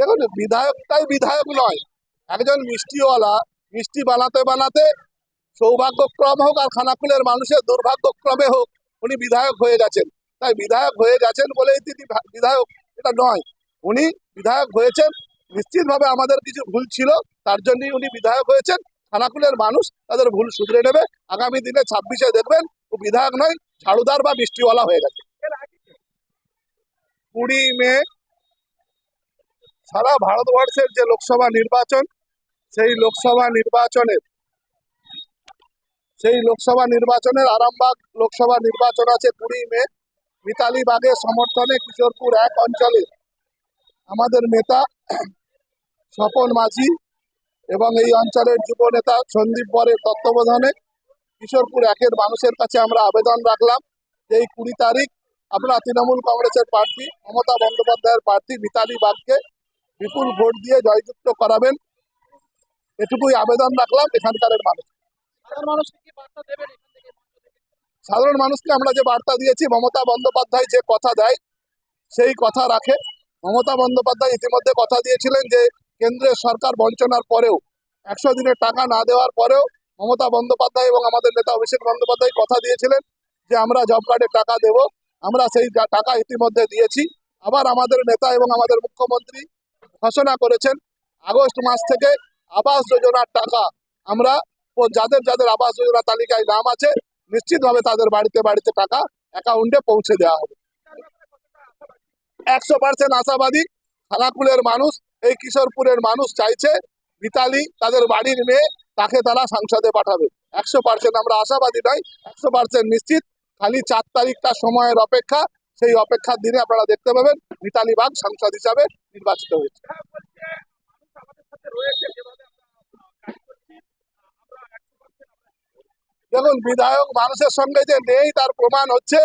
দেখুন, বিধায়কটাই বিধায়ক নয়, একজন মিষ্টিওয়ালা মিষ্টি বানাতে বানাতে সৌভাগ্যক্রম হোক আর খানাকুলের মানুষের দুর্ভাগ্যক্রমে হোক উনি বিধায়ক হয়ে গেছেন। তাই বিধায়ক হয়ে গেছেন বলেই তিনি বিধায়ক এটা নয়। উনি বিধায়ক হয়েছেন, নিশ্চিতভাবে আমাদের কিছু ভুল ছিল, তার জন্যই উনি বিধায়ক হয়েছেন। খানাকুলের মানুষ তাদের ভুল শুধরে নেবে। আগামী দিনে 26-এ দেখবেন ও বিধায়ক নয়, ঝাড়ুদার বা মিষ্টিওয়ালা হয়ে গেছে। 20 মে সারা ভারতবর্ষের যে লোকসভা নির্বাচন, সেই লোকসভা নির্বাচনের আরামবাগ লোকসভা নির্বাচন আছে 20 মে। মিতালি বাগের সমর্থনে কিশোরপুর 1 অঞ্চলে আমাদের নেতা স্বপন মাঝি এবং এই অঞ্চলের যুব নেতা সন্দীপ বরের তত্ত্বাবধানে কিশোরপুর 1-এর মানুষের কাছে আমরা আবেদন রাখলাম যে এই 20 তারিখ আপনারা তৃণমূল কংগ্রেসের প্রার্থী মমতা বন্দ্যোপাধ্যায়ের প্রার্থী মিতালি বাগকে বিপুল ভোট দিয়ে জয়যুক্ত করাবেন। এটুকুই আবেদন রাখলাম এখানকার মানুষ। সাধারণ মানুষকে আমরা যে বার্তা দিয়েছি, মমতা বন্দ্যোপাধ্যায় যে কথা দেয় সেই কথা রাখে। মমতা বন্দ্যোপাধ্যায় ইতিমধ্যে কথা দিয়েছিলেন যে কেন্দ্রের সরকার বঞ্চনার পরেও 100 দিনের টাকা না দেওয়ার পরেও মমতা বন্দ্যোপাধ্যায় এবং আমাদের নেতা অভিষেক বন্দ্যোপাধ্যায় কথা দিয়েছিলেন যে আমরা জব কার্ডের টাকা দেব। আমরা সেই টাকা ইতিমধ্যে দিয়েছি। আবার আমাদের নেতা এবং আমাদের মুখ্যমন্ত্রী ঘোষণা করেছেন আগস্ট মাস থেকে আবাস যোজনার টাকা আমরা যাদের যাদের আবাস যোজনা তালিকায় নাম আছে নিশ্চিতভাবে তাদের বাড়িতে বাড়িতে টাকা অ্যাকাউন্টে পৌঁছে দেওয়া হবে। 100% আশাবাদী। খানাকুলের মানুষ, এই কিশোরপুরের মানুষ চাইছে মিতালি তাদের বাড়ির মেয়ে, তাকে তারা সংসদে পাঠাবে। 100% আমরা আশাবাদী নয়, 100% নিশ্চিত। খালি 4 তারিখটা সময়ের অপেক্ষা। সেই অপেক্ষার দিনে আপনারা দেখতে পাবেন মিতালি বাগ সাংসদ হিসাবে নির্বাচিত হয়েছে। দেখুন, বিধায়ক মানুষের সঙ্গে যে নেই তার প্রমাণ হচ্ছে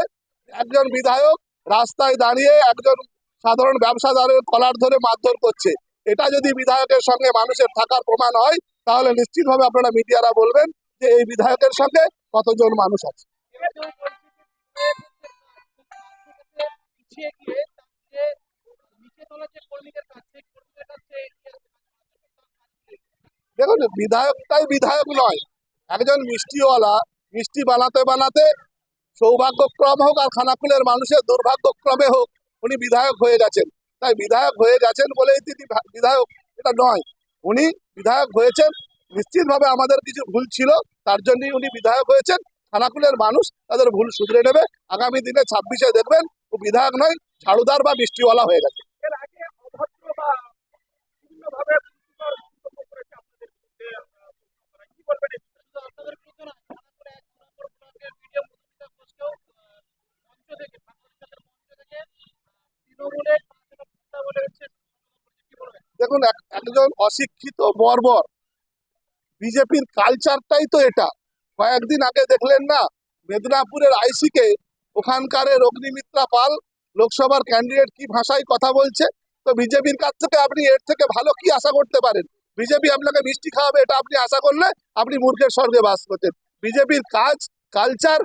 একজন বিধায়ক রাস্তায় দাঁড়িয়ে একজন সাধারণ ব্যবসাদারের কলার ধরে মারধর করছে। এটা যদি বিধায়কের সঙ্গে মানুষের থাকার প্রমাণ হয় তাহলে নিশ্চিতভাবে আপনারা মিডিয়ারা বলবেন যে এই বিধায়কের সঙ্গে কতজন মানুষ আছে। দেখুন, বিধায়কটাই বিধায়ক নয়, একজন মিষ্টিওয়ালা মিষ্টি বানাতে বানাতে সৌভাগ্যক্রম হোক আর খানাকুলের মানুষের দুর্ভাগ্যক্রমে হোক উনি বিধায়ক হয়ে গেছেন। তাই বিধায়ক হয়ে গেছেন বলেই তিনি বিধায়ক এটা নয়। উনি বিধায়ক হয়েছেন, নিশ্চিতভাবে আমাদের কিছু ভুল ছিল, তার জন্যই উনি বিধায়ক হয়েছেন। খানাকুলের মানুষ তাদের ভুল শুধরে নেবে। আগামী দিনে 26-এ দেখবেন ও বিধায়ক নয়, ঝাড়ুদার বা মিষ্টিওয়ালা হয়ে গেছে। দেখুন, একজন অশিক্ষিত বর্বর, বিজেপির কালচারটাই তো এটা। কয়েকদিন আগে দেখলেন না মেদিনীপুরের আইসিকে ওখানকার অগ্নিমিত্রা পাল লোকসভার ক্যান্ডিডেট কি ভাষায় কথা বলছে। তো বিজেপির কাছ থেকে আপনি এর থেকে ভালো কি আশা করতে পারেন? বিজেপি আপনাকে মিষ্টি খাওয়াবে এটা আপনি আশা করলে আপনি মূর্খের স্বর্গে বাস করতেন। বিজেপির কালচার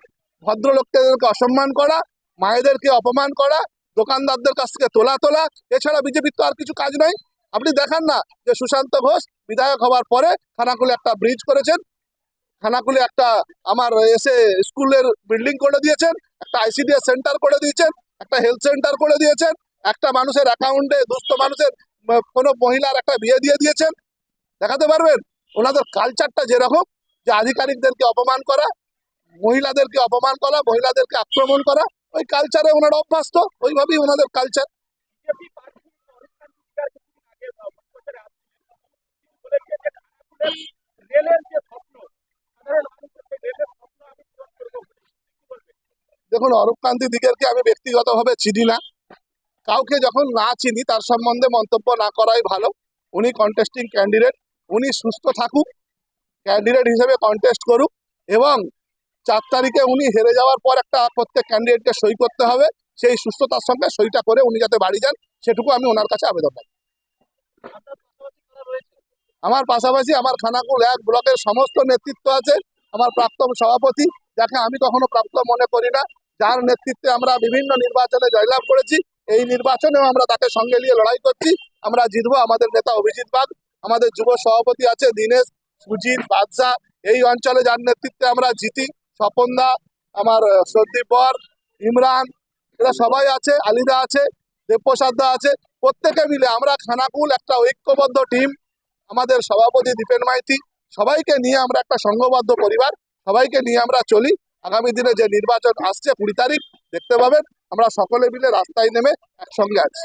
ভদ্রলোকদেরকে অসম্মান করা, মায়েদেরকে অপমান করা, দোকানদারদের কাছ থেকে তোলা, এছাড়া বিজেপির তো আর কিছু কাজ নাই। আপনি দেখান না যে সুশান্ত ঘোষ বিধায়ক হওয়ার পরে খানাকুলে একটা ব্রিজ করেছেন, খানাকুলে একটা আমার এসে স্কুলের বিল্ডিং করে দিয়েছেন, একটা আইসিডিএস সেন্টার করে দিয়েছেন, একটা হেলথ সেন্টার করে দিয়েছেন, একটা মানুষের অ্যাকাউন্টে দুস্থ মানুষের কোনো মহিলার একটা বিয়ে দিয়ে দিয়েছেন। দেখাতে পারবেন ওনাদের কালচারটা যেরকম, যে আধিকারিকদেরকে অপমান করা, মহিলাদেরকে অপমান করা, মহিলাদেরকে আক্রমণ করা, ওই কালচারে ওনারা অভ্যস্ত, ওইভাবেই ওনাদের কালচার। দেখুন, অরূপকান্তি দিগেরকে আমি ব্যক্তিগতভাবে চিনি না। কাউকে যখন না চিনি তার সম্বন্ধে মন্তব্য না করাই ভালো। উনি কন্টেস্টিং ক্যান্ডিডেট, উনি সুস্থ থাকুক, ক্যান্ডিডেট হিসেবে কন্টেস্ট করুক এবং 4 তারিখে উনি হেরে যাওয়ার পর একটা প্রত্যেক ক্যান্ডিডেটকে সই করতে হবে। সেই সুস্থতার সঙ্গে সইটা করে উনি যাতে বাড়ি যান সেটুকু আমি ওনার কাছে আবেদন রাখি। আমার পাশাপাশি আমার খানাকুল 1 ব্লকের সমস্ত নেতৃত্ব আছে। আমার প্রাক্তন সভাপতি, যাকে আমি কখনো প্রাপ্ত মনে করি না, যার নেতৃত্বে আমরা বিভিন্ন নির্বাচনে জয়লাভ করেছি, এই নির্বাচনেও আমরা তাকে সঙ্গে নিয়ে লড়াই করছি। আমরা জিতবো। আমাদের নেতা অভিজিৎ বাগ, আমাদের যুব সভাপতি আছে দীনেশ, সুজিত, বাদশা, এই অঞ্চলে যার নেতৃত্বে আমরা জিতি, স্বপন দা, আমার সন্দীপ বর, ইমরান, এরা সবাই আছে, আলিদা আছে, দেবপ্রসাদ দা আছে, প্রত্যেকে মিলে আমরা খানাকুল একটা ঐক্যবদ্ধ টিম। আমাদের সভাপতি দীপেন মাইতি, সবাইকে নিয়ে আমরা একটা সংঘবদ্ধ পরিবার, সবাইকে নিয়ে আমরা চলি। আগামী দিনে যে নির্বাচন আসছে 20 তারিখ দেখতে পাবেন, আমরা সকলে মিলে রাস্তায় নেমে একসঙ্গে আছি।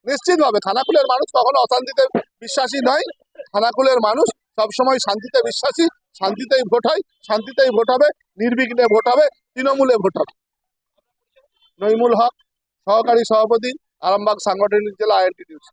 নিশ্চিতভাবে খানাকুলের মানুষ কখনো অশান্তিতে বিশ্বাসী নয়। খানাকুলের মানুষ সবসময় শান্তিতে বিশ্বাসী, শান্তিতেই ভোট হয়, শান্তিতেই ভোট হবে, নির্বিঘ্নে ভোট হবে, তৃণমূলে ভোট হবে। নইমুল হক, সহকারী সভাপতি, আরামবাগ সাংগঠনিক জেলা INTTUC।